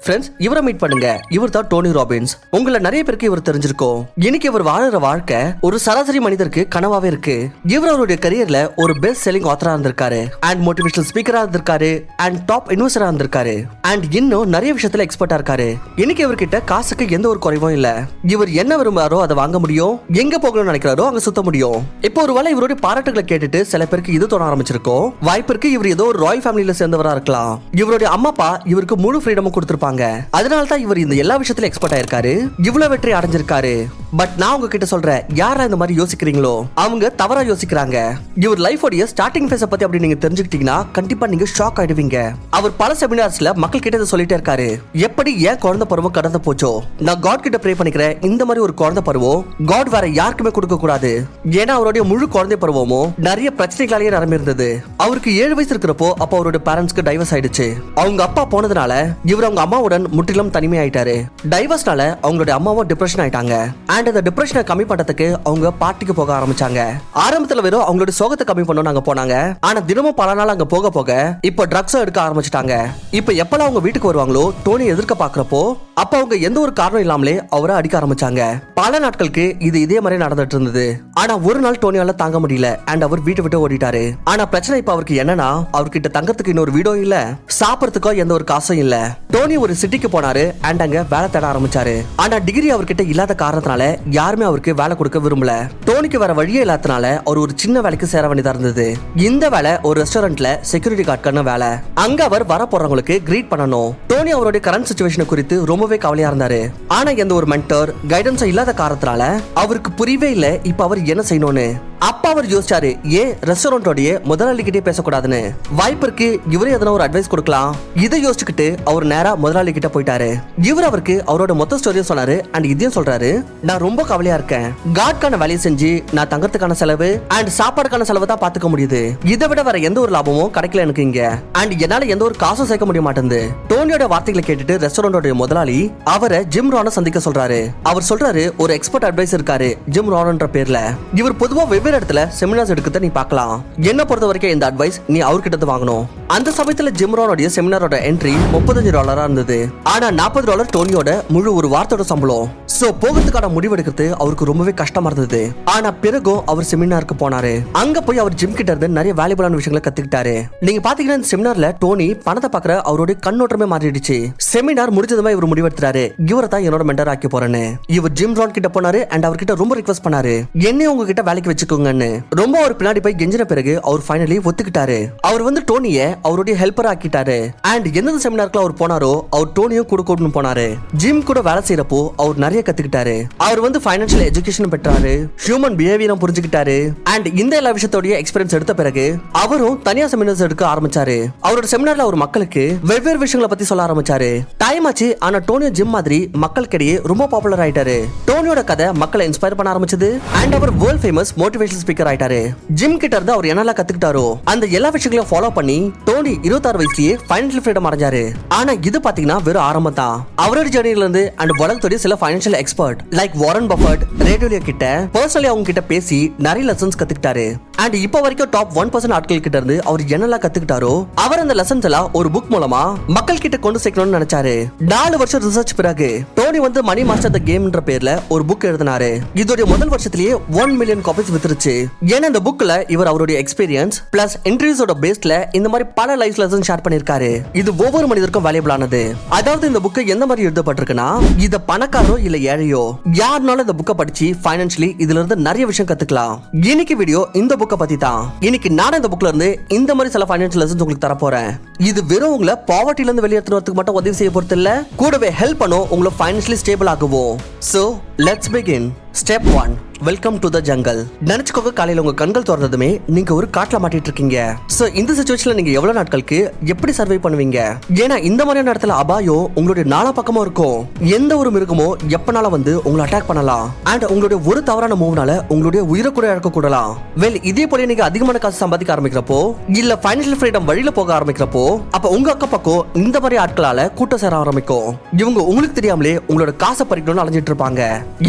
Friends, இவரை meet பண்ணுங்க. இவர் தான் டோனி ராபின்ஸ். உங்களை நிறைய பேருக்கு இவர் தெரிஞ்சிருக்கும். இன்னைக்கு இவர் வாழற வாழ்க்கை ஒரு சராசரி மனிதருக்கு கனவாவே இருக்கு. இவர் அவருடைய கரியர்ல ஒரு பெஸ்ட் செல்லிங் ஆத்தரா இருந்திருக்காரு, அண்ட் மோட்டிவேஷனல் ஸ்பீக்கரா இருந்திருக்காரு, அண்ட் டாப் இன்வெஸ்டரா இருந்திருக்காரு, அண்ட் இன்னும் நிறைய விஷயத்துல எக்ஸ்பர்ட்டா இருக்காரு. இன்னைக்கு இவர்கிட்ட காசுக்கு எந்த ஒரு குறைவும் இல்ல. இவர் என்ன விரும்புறாரோ அதை வாங்க முடியும், எங்க போகணும்னு நினைக்கிறாரோ அங்க சுத்த முடியும். இப்போ ஒருவேளை இவருடைய பாராட்டுகளை கேட்டுட்டு சில பேருக்கு இது தோண ஆரம்பிச்சிருக்கும். வாய்ப்பு இருக்கு இவர் ஏதோ ஒரு ராயல் ஃபேமிலியில சேர்ந்தவரா இருக்கலாம். இவருடைய அம்மா அப்பா இவருக்கு முழு ஃப்ரீடமும் கொடுத்திருப்பாங்க. அதனால தான் இவர் இந்த எல்லா விஷயத்திலும் எக்ஸ்பர்ட் ஆயிருக்காரு, இவ்வளவு வெற்றி அடைஞ்சிருக்காரு. பட் நான் உங்ககிட்ட சொல்றேன், யாரா இந்த மாதிரி யோசிக்கிறீங்களோ அவங்க தவறா யோசிக்கிறாங்க. இவர் லைஃபோட ஸ்டார்டிங் ஃபேஸ் பத்தி அப்படி நீங்க தெரிஞ்சுக்கிட்டீங்கன்னா கண்டிப்பா நீங்க ஷாக் ஆயிடுவீங்க. அவர் பல செமினார்ஸ்ல மக்கள் கிட்ட சொல்லிட்டே இருக்காரு, எப்படி ஏன் குழந்தை பருவம் கடந்து போச்சோ, நான் காட் கிட்ட ப்ரே பண்ணிக்கிறேன், இந்த மாதிரி ஒரு குழந்தை பருவம் காட் வேற யாருக்குமே கொடுக்க கூடாது. ஏன்னா அவருடைய முழு குழந்தை பருவமும் நிறைய பிரச்சனைகளாலேயே நடந்திருந்தது. அவருக்கு 7 வயசு இருக்கிறப்போ அப்ப அவருடைய பேரண்ட்ஸ்க்கு டைவர்ஸ் ஆயிடுச்சு. அவங்க அப்பா போனதுனால இவர் அவங்க அம்மாவுடன் முற்றிலும் தனிமையாயிட்டாரு. டைவர்ஸ்னால அவங்களுடைய அம்மாவும் டிப்ரெஷன் ஆயிட்டாங்க. அண்ட் அந்த டிப்ரெஷனை கம்மி பண்றதுக்கு அவங்க பார்ட்டிக்கு போக ஆரம்பிச்சாங்க. ஆரம்பத்துல வெறும் அவங்களுடைய சோகத்தை கம்மி பண்ண நாங்க போனாங்க. ஆனா தினமும் பல நாள் அங்க போக போக இப்ப ட்ரக்ஸும் எடுக்க ஆரம்பிச்சிட்டாங்க. இப்ப எப்பெல்லாம் அவங்க வீட்டுக்கு வருவாங்களோ டோனி எதிர்க்க பாக்குறப்போ அப்ப அவங்க எந்த ஒரு காரணம் இல்லாமலே அவரை அடிக்க ஆரம்பிச்சாங்க. பல நாட்களுக்கு இது இதே மாதிரி நடந்துட்டு இருந்தது. ஆனா ஒரு நாள் டோனியால தாங்க முடியல அண்ட் அவர் வீட்டை விட்டு ஓடிட்டாரு. ஆனா பிரச்சனை இப்ப அவருக்கு என்னன்னா, அவர்கிட்ட தங்கறதுக்கு இன்னொரு வீடும் இல்ல, சாப்பிடறதுக்கோ எந்த ஒரு காசும் இல்ல. டோனி ஒரு சிட்டிக்கு போனாரு அண்ட் அங்க வேலை தேட ஆரம்பிச்சாரு. ஆனா டிகிரி அவர்கிட்ட இல்லாத காரணத்தினால யாருமே அவருக்கு வேலை கொடுக்க விரும்பல. டோனிக்கு வேற வழியே இல்லாதனால அவர் ஒரு சின்ன வேலைக்கு சேர வேண்டியதா இருந்தது. இந்த வேலை ஒரு ரெஸ்டாரண்ட்ல செக்யூரிட்டி கார்டுக்கான வேலை. அங்க அவர் வர போறவங்களுக்கு கிரீட் பண்ணணும். டோனி அவருடைய கரண்ட் சிச்சுவேஷன் குறித்து ரொம்பவே கவலையா இருந்தாரு. ஆனா எந்த ஒரு மென்டர் கைடன்ஸ் இல்லாத காரணத்தினால அவருக்கு புரியவே இல்ல இப்ப அவர் என்ன செய்யணும்னு. அப்ப அவர் யோசிச்சாரு, ஏன் ரெஸ்டாரண்டோடைய முதலாளி கிட்டே பேசக்கூடாதுன்னு. வாய்ப்பு இருக்கு இவரே எதனா ஒரு அட்வைஸ் கொடுக்கலாம். இதை யோசிச்சுக்கிட்டு அவர் நேரா முதலாளி கிட்ட போயிட்டாரு. இவர் அவருக்கு அவரோட மொத்த ஸ்டோரியை சொன்னாரு அண்ட் இதையும் சொல்றாரு, நான் ரொம்ப கவலையா இருக்கேன். காட்கான வேலையை செஞ்சு நான் தங்கறதுக்கான செலவு அண்ட் சாப்பாடுக்கான செலவு தான் பாத்துக்க முடியுது. இதை விட வேற எந்த ஒரு லாபமும் கிடைக்கல எனக்கு இங்க. அண்ட் என்னால எந்த ஒரு காசும் சேர்க்க முடிய மாட்டேங்குது. டோனியோட வார்த்தைகளை கேட்டுட்டு ரெஸ்டாரண்டோட முதலாளி அவரை ஜிம் ரானை சந்திக்க சொல்றாரு. அவர் சொல்றாரு, ஒரு எக்ஸ்பர்ட் அட்வைஸ் இருக்காரு ஜிம் ரான்ன்ற பேர்ல. இவர் பொதுவா வெவ்வேறு இடத்துல செமினார்ஸ் எடுக்கத நீ பார்க்கலாம். என்ன பொறுத்த வரைக்கும் இந்த அட்வைஸ் நீ அவர்கிட்ட வாங்கணும். அந்த சமயத்துல ஜிம் ரானோட செமினாரோட என்ட்ரி $35 இருந்தது. ஆனா $40 டோனியோட முழு ஒரு வாரத்தோட சம்பளம். சோ போகிறதுக்கான முடிவெடுக்கிறது அவருக்கு ரொம்பவே கஷ்டமா இருந்தது. ஆனா பிறகும் அவர் செமினாருக்கு போனாரு. அங்க போய் அவர் ஜிம் கிட்ட இருந்து நிறைய வேல்யூபிளான விஷயங்களை கத்துக்கிட்டாரு. நீங்க பாத்தீங்கன்னா இந்த செமினார்ல டோனி பணத்தை பாக்குற அவருடைய கண்ணோட்டமே மாறிடுச்சு. செமினார் முடிஞ்சதுமே இவர் முடிவெடுத்தாரு, இவரை தான் என்னோட மென்டர் ஆக்கி போறேன்னு. இவர் ஜிம் ரான் கிட்ட போனாரு அண்ட் அவர்கிட்ட ரொம்ப ரிக்வெஸ்ட் பண்ணாரு, என்னையும் உங்ககிட்ட வேலைக்கு வச்சுக்கோங்கன்னு. ரொம்ப ஒரு பின்னாடி போய் கெஞ்சின பிறகு அவர் ஃபைனலி ஒத்துக்கிட்டாரு. அவர் வந்து டோனிய அவருடைய ஹெல்ப்பர் ஆக்கிட்டாரு. அண்ட் எந்த செமினாருக்கு அவர் போனாரோ அவர் டோனியும் கூட கூட்டிட்டு போனாரு. ஜிம் கூட வேலை செய்யறப்போ அவர் நிறைய கத்துக்கிட்டாரு. அவர் வந்து ஃபைனான்சியல் எஜுகேஷன் பெற்றாரு, ஹியூமன் பிஹேவியரும் புரிஞ்சுக்கிட்டாரு. அண்ட் இந்த எல்லா விஷயத்தோட எக்ஸ்பீரியன்ஸ் எடுத்த பிறகு அவரும் தனியா செமினார்ஸ் எடுக்க ஆரம்பிச்சாரு. அவரோட செமினார்ல அவர் மக்களுக்கு வெவ்வேறு விஷயங்களை பத்தி சொல்ல ஆரம்பிச்சாரு. டைம் ஆச்சு, ஆனா டோனியோ ஜிம் மாதிரி மக்களுக்கிடையே ரொம்ப பாப்புலர் ஆயிட்டாரு. டோனியோட கதை மக்களை இன்ஸ்பயர் பண்ண ஆரம்பிச்சது. அண்ட் அவர் வேர்ல்ட் ஃபேமஸ் மோட்டிவேஷனல் ஸ்பீக்கர் ஆயிட்டாரு. ஜிம் கிட்ட இருந்து அவர் என்னெல்லாம் கத்துக்கிட்டாரோ அந்த எல்லா விஷயங்களையும் ஃபாலோ பண்ணி டோனி 26 வயசுலயே ஃபைனான்சியல் ஃப்ரீடம் அடைஞ்சாரு. ஆனா இது பாத்தீங்கன்னா வெறும் ஆரம்பம் தான். அவரோட ஜர்னில இருந்து அண்ட் உலகத்தோட சில financial expert like Warren Buffett, Ray Dalio கிட்ட பர்சனலி அவங்க கிட்ட பேசி நிறைய லெசன்ஸ் கத்துக்கிட்டாரு. அண்ட் இப்ப வரைக்கும் டாப் 1% ஆட்கள் கிட்ட இருந்து அவர் என்னெல்லாம் கத்துக்கிட்டாரோ அவர் அந்த லெசன்ஸ் எல்லாம் ஒரு புக் மூலமா மக்கள் கிட்ட கொண்டு சேர்க்கணும்னு நினைச்சாரு. 4 வருஷம் ரிசர்ச் பிறகு டோனி வந்து மணி மாஸ்டர் த கேம்ன்ற பேர்ல ஒரு புக் எழுதினாரு. இதோட முதல் வருஷத்திலேயே 1 மில்லியன் காப்பீஸ் வித்துருச்சு. ஏன்னா இந்த புக்ல இவர் அவருடைய எக்ஸ்பீரியன்ஸ் பிளஸ் இன்டர்வியூஸோட பேஸ்ல இந்த மாதிரி பல லைஃப் லெசன்ஸ் ஷேர் பண்ணிருக்காரு. இது ஒவ்வொரு மனிதருக்கும் வேல்யூபிளானது. அதாவது இந்த புக் எந்த மாதிரி எழுதப்பட்டிருக்குன்னா, இத பணக்காரோ இல்ல ஏழையோ யாருனாலும் இந்த புக்கை படிச்சு ஃபைனான்சியலி இதுல இருந்து நிறைய விஷயம் கத்துக்கலாம். இன்னைக்கு வீடியோ இந்த புக்கை பத்தி தான். இன்னைக்கு நான் இந்த புக்ல இருந்து இந்த மாதிரி சில ஃபைனான்சியல் லெசன்ஸ் உங்களுக்கு தர போறேன். இது வெறும் உங்களை பாவர்ட்டில இருந்து வெளியேற்றுறதுக்கு மட்டும் உதவி செய்ய போறது இல்ல, கூடவே ஹெல்ப் பண்ணும் உங்களை ஃபைனான்சியலி ஸ்டேபிள் ஆகுவோம். So let's begin. Step 1, welcome to the jungle. நினைச்சுக்கோங்க, காலையில உங்க கண்கள் திறந்ததுமே நீங்க ஒரு காட்டுல மாட்டிட்டு இருக்கீங்க. சோ இந்த சிச்சுவேஷன்ல நீங்க எவ்வளவு நாட்களுக்கு எப்படி சர்வை பண்ணுவீங்க? ஏன்னா இந்த மாதிரியான இடத்துல அபாயம் உங்களுடைய நாலா பக்கமும் இருக்கும். எந்த ஒரு மிருகமோ எப்பனால வந்து உங்களை அட்டாக் பண்ணலாம். அண்ட் உங்களுடைய ஒரு தவறான மூவ்னால உங்களுடைய உயிரை கூட இழக்க கூடலாம். வெல் இதே போல நீங்க அதிகமான காசு சம்பாதிக்க ஆரம்பிக்கிறப்போ இல்ல ஃபைனான்சியல் ஃப்ரீடம் வழியில போக ஆரம்பிக்கிறப்போ அப்ப உங்க அக்க பக்கம் இந்த மாதிரி ஆட்களால கூட்டம் சேர ஆரம்பிக்கும். இவங்க உங்களுக்கு தெரியாமலே உங்களோட காசை பறிக்கணும்னு அலைஞ்சிட்டு இருப்பாங்க.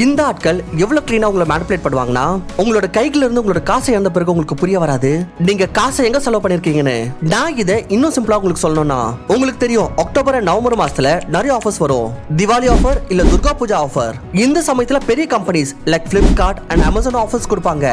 இந்த ஆட்கள் எவ்வளவு கிளீனா உங்களை மேனிபுலேட் பண்ணுவாங்கன்னா உங்களோட கையில இருந்து உங்களோட காசை இழந்த பிறகு உங்களுக்கு புரிய வராது நீங்க காசை எங்க செலவு பண்ணிருக்கீங்கன்னு. நான் இதை இன்னும் சிம்பிளா உங்களுக்கு சொல்லணும்னா, உங்களுக்கு தெரியும் அக்டோபர் நவம்பர் மாசத்துல நிறைய ஆஃபர்ஸ் வரும். திவாலி ஆஃபர் இல்ல துர்கா பூஜா ஆஃபர். இந்த சமயத்துல பெரிய companies like Flipkart and Amazon offers கொடுப்பாங்க.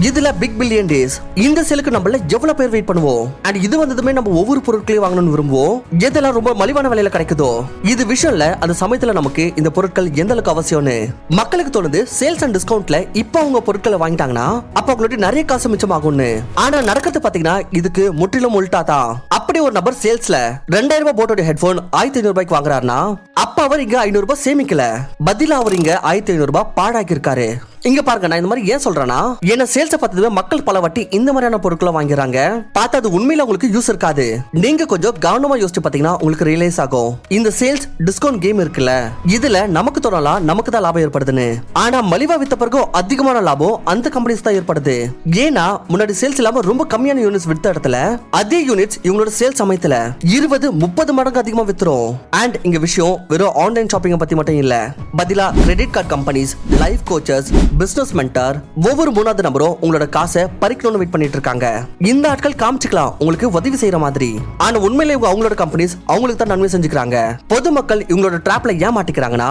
இதுல பிக் பில்லியன் டேஸ். இந்த சேலுக்கு நம்மள எவ்வளவு பேர் வெயிட் பண்ணுவோம். அண்ட் இது வந்ததுமே நம்ம ஒவ்வொரு பொருட்களையும் வாங்கணும்னு விரும்புவோம். எதெல்லாம் ரொம்ப மலிவான விலையில கிடைக்குதோ. இது விஷயம்ல அந்த சமயத்துல நமக்கு இந்த பொருட்கள் எந்த அளவுக்கு அவசியம்னு மக்களுக்கு தோணுது. சேல்ஸ் அண்ட் டிஸ்கவுண்ட்ல இப்ப அவங்க பொருட்களை வாங்கிட்டாங்கன்னா அப்ப அவங்களுக்கு நிறைய காசு மிச்சமாகும்னு. ஆனா நடக்கிறது பாத்தீங்கன்னா இதுக்கு முற்றிலும் உல்டா தான். அப்படி ஒரு நபர் சேல்ஸ்ல 2000 ரூபாய் போட்டோட ஹெட்போன் 1500 ரூபாய்க்கு வாங்குறாருன்னா அப்ப அவர் இங்க 500 ரூபாய் சேமிக்கல, பதிலா அவர் இங்க 1500 ரூபாய் பாழாக்கி இருக்காரு. இங்க பாருங்க, நான் இந்த மாதிரி ஏன் சொல்றேன்னா, என்ன சேல்ஸ் பார்த்ததுமே மக்கள் பல வாட்டி இந்த மாதிரியான பொருட்களை வாங்குறாங்க. பார்த்தா அது உண்மையில உங்களுக்கு யூஸ் இருக்காது. நீங்க கொஞ்சம் கவனமா யோசிச்சு பாத்தீங்கன்னா உங்களுக்கு ரியலைஸ் ஆகும். இந்த சேல்ஸ் டிஸ்கவுண்ட் கேம் இருக்குல்ல, இதுல நமக்கு தோணலாம் நமக்கு தான் லாபம் ஏற்படுதுன்னு. ஆனா மலிவா வித்த பிறகு அதிகமான லாபம் அந்த கம்பெனிஸ் தான் ஏற்படுது. ஏன்னா முன்னாடி சேல்ஸ் இல்லாம ரொம்ப கம்மியான யூனிட்ஸ் வித்த இடத்துல அதே யூனிட்ஸ் இவங்களோட சேல்ஸ் சமயத்துல 20-30 மடங்கு அதிகமா வித்துரும். அண்ட் இங்க விஷயம் வெறும் ஆன்லைன் ஷாப்பிங் பத்தி மட்டும் இல்ல. பதிலா credit card companies, life coaches, business mentor, ஒவ்வொரு மூணாவது நபரும் உங்களோட காசை பறிக்கணும்னு வெயிட் பண்ணிட்டு இருக்காங்க. இந்த ஆட்கள் காமிச்சுக்கலாம் உங்களுக்கு உதவி செய்யற மாதிரி. ஆனா உண்மையிலே அவங்களோட கம்பெனிஸ் அவங்களுக்கு தான் நன்மை செஞ்சுக்கிறாங்க. பொதுமக்கள் இவங்களோட டிராப்ல ஏன் மாட்டிக்கிறாங்கன்னா,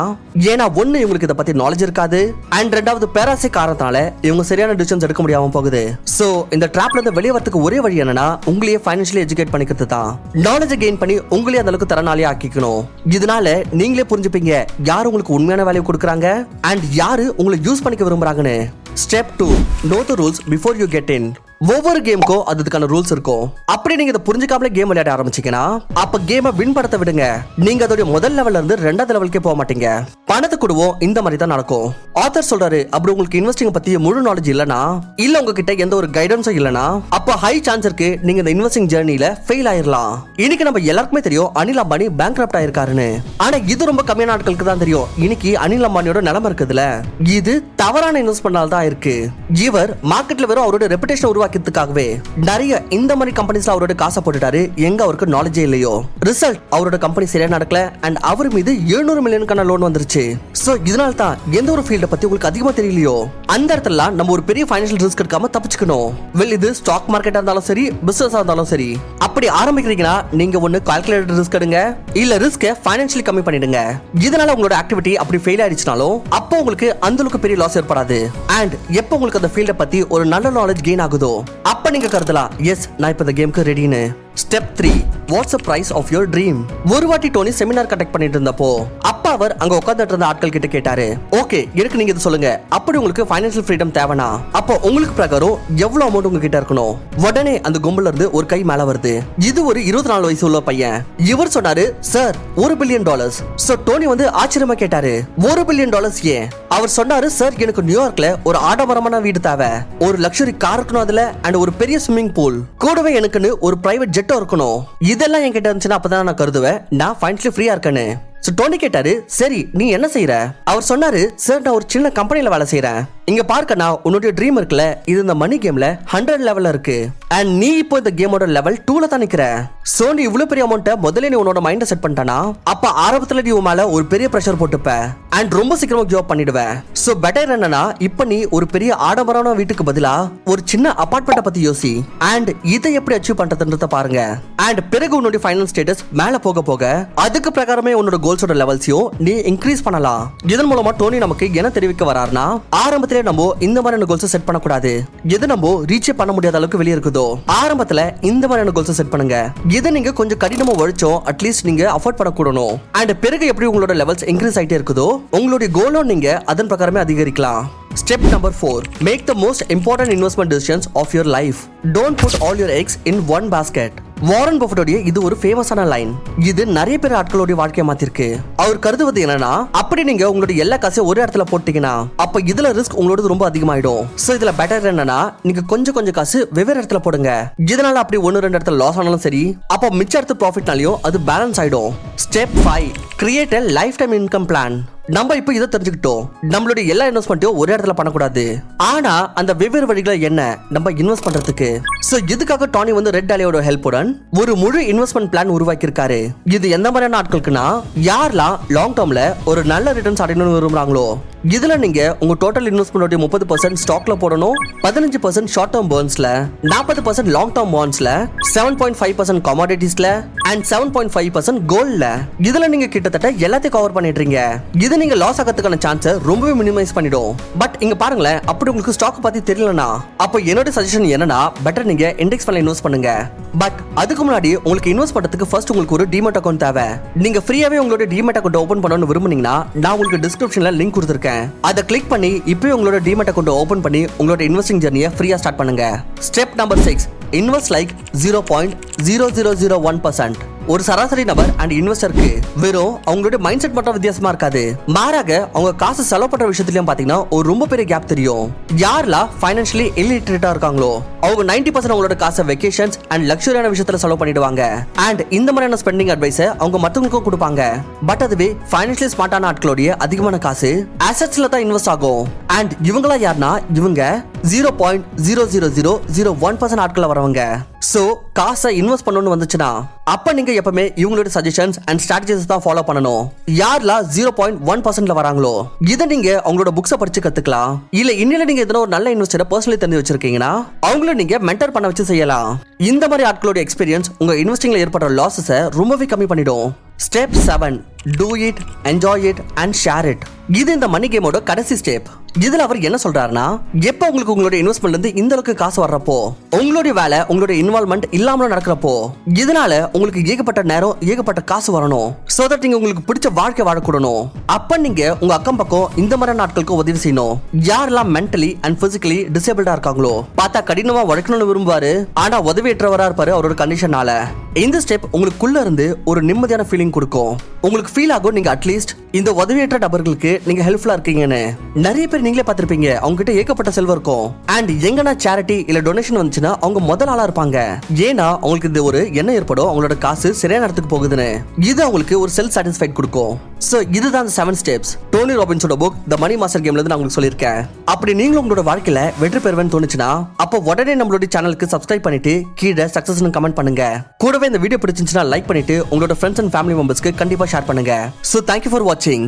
ஏன்னா ஒண்ணு இவங்களுக்கு இதை பத்தி நாலேஜ் இருக்காது. அண்ட் ரெண்டாவது பேராசை காரணத்தால இவங்க சரியான டிசிஷன்ஸ் எடுக்க முடியாம போகுது. சோ இந்த டிராப்ல இருந்து வெளியே வரதுக்கு ஒரே வழி என்னன்னா, உங்களையே ஃபைனான்ஷியலி எஜுகேட் பண்ணிக்கிறது தான். நாலேஜ் கெயின் பண்ணி உங்களே அந்த அளவுக்கு தரனாலே ஆக்கிக்கணும். இதனால நீங்களே புரிஞ்சுப்பீங்க யாரு உங்களுக்கு உண்மையான வேல்யூ கொடுக்குறாங்க அண்ட் யாரு உங்களை யூஸ் பண்ணிக்க விரும்புறாங்கன்னு. Step 2. Know the rules before you get in. ஒவ்வொரு கேமுக்கும் அதுக்கான ரூல்ஸ் இருக்கும். அப்படி நீங்க இதை புரிஞ்சுக்காமலே கேம் விளையாட ஆரம்பிச்சீங்கன்னா அப்ப கேமை வின் படுத்த விடுங்க. நீங்க அதோட முதல் லெவல்ல இருந்து 2வது லெவலுக்கே போக மாட்டீங்க. பணத்தை கொடுவோம் இந்த மாதிரி தான் நடக்கும். ஆத்தர் சொல்றாரு, அப்படி உங்களுக்கு இன்வெஸ்டிங் பத்தி முழு நாலேஜ் இல்லனா, இல்ல உங்ககிட்ட எந்த ஒரு கைடன்ஸும் இல்லனா, அப்ப ஹை சான்ஸ் இருக்கு நீங்க இந்த இன்வெஸ்டிங் ஜர்னில ஃபெயில் ஆயிரலாம். இன்னைக்கு நம்ம எல்லாருக்குமே தெரியும் அனில் அம்பானி பேங்க்ரப்ட் ஆயிருக்காருன்னு. ஆனா இது ரொம்ப கம்மியான ஆட்களுக்கு தான் தெரியும் இன்னைக்கு அனில் அம்பானியோட நிலைமை இருக்குதுல, இது தவறான இன்வெஸ்ட்மெண்டால தான் இருக்கு. இவர் மார்க்கெட்ல வெறும் அவரோட ரெபுடேஷன் உருவாக்கியதுக்காகவே நிறைய இந்த மாதிரி கம்பெனிஸ்ல அவரோட காசை போட்டுட்டாரு. எங்க அவருக்கு நாலேஜே இல்லையோ. ரிசல்ட் அவரோட கம்பெனி சரியா நடக்கல அண்ட் அவர் மீது 700 மில்லியனுக்கான லோன் வந்துருச்சு. சோ இதனால தான் எந்த ஒரு ஃபீல்ட பத்தி உங்களுக்கு அதிகமா தெரியலையோ அந்த இடத்துல நம்ம ஒரு பெரிய ஃபைனான்ஷியல் ரிஸ்க் எடுக்காம தப்பிச்சுக்கணும். வெல் இது ஸ்டாக் மார்க்கெட்டா இருந்தாலும் சரி, பிசினஸா இருந்தாலும் சரி. அப்படி ஆரம்பிக்கிறீங்கன்னா நீங்க ஒன்னு கால்குலேட்டட் ரிஸ்க் எடுங்க, இல்ல ரிஸ்கை ஃபைனான்ஷியலி கம்மி பண்ணிடுங்க. இதனால உங்களோட ஆக்டிவிட்டி அப்படி ஃபெயில் ஆயிடுச்சுனாலும் அப்போ உங்களுக்கு அந்த அளவுக்கு பெரிய லாஸ் ஏற்படாது. அண்ட் எப்போ உங்களுக்கு அந்த ஃபீல்ட பத்தி ஒரு நல்ல நாலேஜ் கெயின் ஆகுதோ அப்ப நீங்க கருதலாம், எஸ் நான் இப்ப இந்த கேமுக்கு ரெடின்னு. Step 3. What's the price of your dream. ஒரு வாட்டி டோனி செமினார் கண்டக்ட் பண்ணிட்டு இருந்தப்போ அப்ப அவர் அங்க உட்கார்ந்துட்டு இருந்த ஆட்கள் கிட்ட கேட்டாரு, ஓகே எனக்கு நீங்க இது சொல்லுங்க, அப்படி உங்களுக்கு ஃபைனான்ஷியல் ஃப்ரீடம் தேவைனா அப்போ உங்களுக்கு பிரகாரம் எவ்வளவு அமௌண்ட் உங்ககிட்ட இருக்கணும். உடனே அந்த கும்பல்ல இருந்து ஒரு கை மேல வருது. இது ஒரு 24 வயசு உள்ள பையன். இவர் சொன்னாரு, சார் $1 பில்லியன். சோ டோனி வந்து ஆச்சரியமா கேட்டாரு, $1 பில்லியன் ஏன்? அவர் சொன்னாரு, சார் எனக்கு நியூயார்க்ல ஒரு ஆடம்பரமான வீடு தேவை, ஒரு லக்ஸரி கார் இருக்கணும் அதுல, அண்ட் ஒரு பெரிய ஸ்விம்மிங் பூல், கூடவே எனக்குன்னு ஒரு பிரைவேட் ஜெட் இருக்கணும். இதெல்லாம் என்கிட்ட இருந்துச்சுன்னா அப்பதான் நான் கருதுவேன் நான் ஃபைனான்ஷியலி ஃப்ரீயா இருக்கேன்னு. டோனி கேட்டாரு, சரி நீ என்ன செய்யற? அவர் சொன்னாரு, சார் நான் ஒரு சின்ன கம்பெனில வேலை செய்யறேன். இங்க பார்க்கனா உன்னுடைய ட்ரீம் இருக்குல்ல, இது இந்த மணி கேம்ல 100 லெவல்ல இருக்கு. அண்ட் நீ இப்போ இந்த கேமோட லெவல் 2ல தான் நிக்கிற. சோ நீ இவ்வளவு பெரிய அமௌண்ட்டை முதல்ல நீ உன்னோட மைண்ட செட் பண்ணிட்டானா அப்ப ஆரம்பத்துல நீ உன் மேல ஒரு பெரிய பிரஷர் போட்டுப்ப அண்ட் ரொம்ப சீக்கிரமா ஜாப் பண்ணிடுவ. சோ பெட்டர் என்னன்னா இப்ப நீ ஒரு பெரிய ஆடம்பரமான வீட்டுக்கு பதிலா ஒரு சின்ன அபார்ட்மெண்ட்டை பத்தி யோசி அண்ட் இதை எப்படி அச்சீவ் பண்றதுன்றத பாருங்க. அண்ட் பிறகு உன்னோட ஃபைனான்ஸ் ஸ்டேட்டஸ் மேல போக போக அதுக்கு பிரகாரமே உன்னோட கோல்ஸோட லெவல்ஸையும் நீ இன்க்ரீஸ் பண்ணலாம். இதன் மூலமா டோனி நமக்கு என்ன தெரிவிக்க வராருன்னா, ஆரம்பத்திலே நம்ம இந்த மாதிரியான கோல்ஸ் செட் பண்ணக்கூடாது. எது நம்ம ரீச் பண்ண முடியாத அளவுக்கு வெளியே இருக்குதோ ஆரம்பத்துல இந்த மாதிரியான கோல்ஸ் செட் பண்ணுங்க. இதை நீங்க கொஞ்சம் கடினமா உழைச்சோம் அட்லீஸ்ட் நீங்க அஃபோர்ட் பண்ணக்கூடணும். அண்ட் பிறகு எப்படி உங்களோட லெவல்ஸ் இன்க்ரீஸ் ஆயிட்டே இருக்குதோ உங்களுடைய கோலும் நீங்க அதன் பிரகாரமே அதிகரிக்கலாம். Step number 4. Make the most important investment decisions of your life. Don't put all your eggs in one basket. Warren பஃபெட்டோட இது ஒரு ஃபேமஸான லைன். இது நிறைய பேர் ஆட்களோட வாழ்க்கையை மாத்திருக்கு. அவர் கருதுவது என்னன்னா, அப்படி நீங்க உங்களோட எல்லா காசையும் ஒரு இடத்துல போட்டீங்கன்னா அப்ப இதுல ரிஸ்க் உங்களோட ரொம்ப அதிகமாயிடும். சோ இதுல பெட்டர் என்னன்னா நீங்க கொஞ்சம் காசு வெவ்வேறு இடத்துல போடுங்க. இதனால அப்படி 1-2 இடத்துல லாஸ் ஆனாலும் சரி, அப்ப மிச்ச இடத்து ப்ராஃபிட்னாலயும் அது பேலன்ஸ் ஆயிடும். Step 5. Create a lifetime income plan. நம்ம இப்ப இதை தெரிஞ்சுக்கிட்டோம், நம்மளுடைய எல்லா இன்வெஸ்ட்மெண்ட்டையும் ஒரே இடத்துல பண்ணக்கூடாது. ஆனா அந்த வெவ்வேறு வழிகள் என்ன நம்ம இன்வெஸ்ட் பண்றதுக்கு. சோ இதுக்காக டானி வந்து ரெட் டாலியோட ஹெல்ப்புடன் ஒரு முழு இன்வெஸ்ட்மெண்ட் பிளான் உருவாக்கி இருக்காரு. இது எந்த மாதிரியான ஆட்களுக்குன்னா, யாரெல்லாம் லாங் டேர்ம்ல ஒரு நல்ல ரிட்டர்ன்ஸ் அடையணும்னு விரும்புறாங்களோ இதுல நீங்க உங்க டோட்டல் இன்வெஸ்ட்மெண்ட் 30% ஸ்டாக்ல போடணும், 15% ஷார்ட் டர்ம் பர்ன்ஸ்ல, 40% லாங் டர்ம் பாண்ட்ஸ்ல, 7.5% கமாடிட்டிஸ்ல அண்ட் 7.5% கோல்ட்ல. இதுல நீங்க கிட்டத்தட்ட எல்லாத்தையும் கவர் பண்ணிடுறீங்க. இது நீங்க லாஸ் ஆகிறதுக்கான சான்ஸை ரொம்பவே மினிமைஸ் பண்ணிடும். பட் இங்க பாருங்களேன், அப்படி உங்களுக்கு ஸ்டாக் பத்தி தெரியலனா அப்போ என்னோட சஜஷன் என்னன்னா பெட்டர் நீங்க இண்டெக்ஸ் ஃபண்ட்ல இன்வெஸ்ட் பண்ணுங்க. பட் அதுக்கு முன்னாடி உங்களுக்கு இன்வெஸ்ட் பண்றதுக்கு ஃபர்ஸ்ட் உங்களுக்கு ஒரு டிமேட் அக்கவுண்ட் தேவை. நீங்க ஃப்ரீயாவே உங்களோட டிமேட் அக்கவுண்ட் ஓபன் பண்ணனும் விரும்புனீங்கன்னா நான் உங்களுக்கு டிஸ்கிரிப்ஷன்ல லிங்க் கொடுத்திருக்கேன். அதை கிளிக் பண்ணி இப்பவே உங்களோட டிமேட் அக்கவுண்ட் ஓபன் பண்ணி உங்களோட இன்வெஸ்டிங் ஜர்னியை ஃப்ரீயா ஸ்டார்ட் பண்ணுங்க. Step number 6, invest like 0.0001%. ஒரு சராசரி நபர் அண்ட் இன்வெஸ்டருக்கு வெறும் அவங்களுடைய மைண்ட் செட் மட்டும் வித்தியாசமா இருக்காது, மாறாக அவங்க காசு செலவு பண்ற விஷயத்திலயும் பாத்தீங்கன்னா ஒரு ரொம்ப பெரிய கேப் தெரியும். யாரெல்லாம் ஃபைனான்சியலி இல்லிட்டரேட்டா இருக்காங்களோ அவங்க 90% அவங்களோட காசை வெக்கேஷன்ஸ் அண்ட் லக்ஸரியான விஷயத்துல செலவு பண்ணிடுவாங்க. அண்ட் இந்த மாதிரியான ஸ்பெண்டிங் அட்வைஸை அவங்க மத்தவங்களுக்கும் கொடுப்பாங்க. பட் அதுவே ஃபைனான்சியலி ஸ்மார்ட்டான ஆட்களுடைய அதிகமான காசு அசெட்ஸ்ல தான் இன்வெஸ்ட் ஆகும். அண்ட் இவங்களா யாருன்னா இவங்க 0.00001% ஆட்கள வரவங்க. சோ காசை இன்வெஸ்ட் பண்ணணும்னு வந்துச்சுன்னா அப்ப நீங்க எப்பவுமே இவங்களோட சஜஷன்ஸ் அண்ட் ஸ்ட்ராட்டஜிஸ் தான் ஃபாலோ பண்ணணும். யாரெல்லாம் 0.1%ல வராங்களோ இதை நீங்க அவங்களோட புக்ஸை படிச்சு கத்துக்கலாம். இல்ல இன்னில நீங்க எதனா ஒரு நல்ல இன்வெஸ்டரை பர்சனலி தெரிஞ்சு வச்சிருக்கீங்கன்னா அவங்கள நீங்க மென்டர் பண்ண வச்சு செய்யலாம். இந்த மாதிரி ஆட்களோட எக்ஸ்பீரியன்ஸ் உங்க இன்வெஸ்டிங்ல ஏற்படுற லாஸஸை ரொம்பவே கம்மி பண்ணிடும். Step 7, do it, enjoy it and share it. இது இந்த மணி கேமோட கடைசி ஸ்டெப். இதுல அவர் என்ன சொல்றாருன்னா, எப்ப உங்களுக்கு உங்களோட இன்வெஸ்ட்மெண்ட்ல இருந்து இந்த அளவுக்கு காசு வர்றப்போ, உங்களுடைய வேலை உங்களுடைய இன்வால்வ்மெண்ட் இல்லாம நடக்கிறப்போ, இதனால உங்களுக்கு ஏகப்பட்ட நேரம் ஏகப்பட்ட காசு வரணும். சோ தட் நீங்க உங்களுக்கு பிடிச்ச வாழ்க்கை வாழக்கூடணும். அப்ப நீங்க உங்க அக்கம் பக்கம் இந்த மாதிரி நாட்களுக்கு உதவி செய்யணும். யாரெல்லாம் மென்டலி அண்ட் பிசிக்கலி டிசேபிள்டா இருக்காங்களோ, பார்த்தா கடினமா உழைக்கணும்னு விரும்புவாரு ஆனா உதவியற்றவரா இருப்பாரு அவரோட கண்டிஷனால. இந்த ஸ்டெப் உங்களுக்குள்ள இருந்து ஒரு நிம்மதியான ஃபீலிங் கொடுக்கும். உங்களுக்கு ஃபீல் ஆகும் நீங்க அட்லீஸ்ட் இந்த உதவியற்ற நபர்களுக்கு நீங்க ஹெல்ப்ஃபுல்லா இருக்கீங்கன்னு. நிறைய பேர் நீங்களே பார்த்திருப்பீங்க, அவங்க கிட்ட ஏகப்பட்ட செல்வம் இருக்கும். அண்ட் எங்கன்னா சேரிட்டி இல்ல டொனேஷன் வந்துச்சுன்னா அவங்க முதல் ஆளா இருப்பாங்க. ஏன்னா அவங்களுக்கு இது ஒரு எண்ணம் ஏற்படும், அவங்களோட காசு சரியான இடத்துக்கு போகுதுன்னு. இது அவங்களுக்கு ஒரு செல்ஃப் சாட்டிஸ்ஃபைட் கொடுக்கும். சோ இதுதான் 7 ஸ்டெப்ஸ் டோனி ராபின்ஸோட புக் தி மணி மாஸ்டர் கேம்ல இருந்து நான் உங்களுக்கு சொல்லியிருக்கேன். அப்படி நீங்களும் உங்களோட வாழ்க்கையில வெற்றி பெறுவேன்னு தோணுச்சுன்னா அப்போ உடனே நம்மளோட சேனலுக்கு சப்ஸ்கிரைப் பண்ணிட்டு கீழே சக்சஸ்னு கமெண்ட் பண்ணுங்க. கூடவே இந்த வீடியோ பிடிச்சிருந்துச்சுன்னா லைக் பண்ணிட்டு உங்களோட ஃப்ரெண்ட்ஸ் அண்ட் ஃபேமிலி மெம்பர்ஸ்க்கு கண்டிப்பா ஷேர் பண்ணுங்க. சோ தேங்க்யூ ஃபார் வாட்சிங்.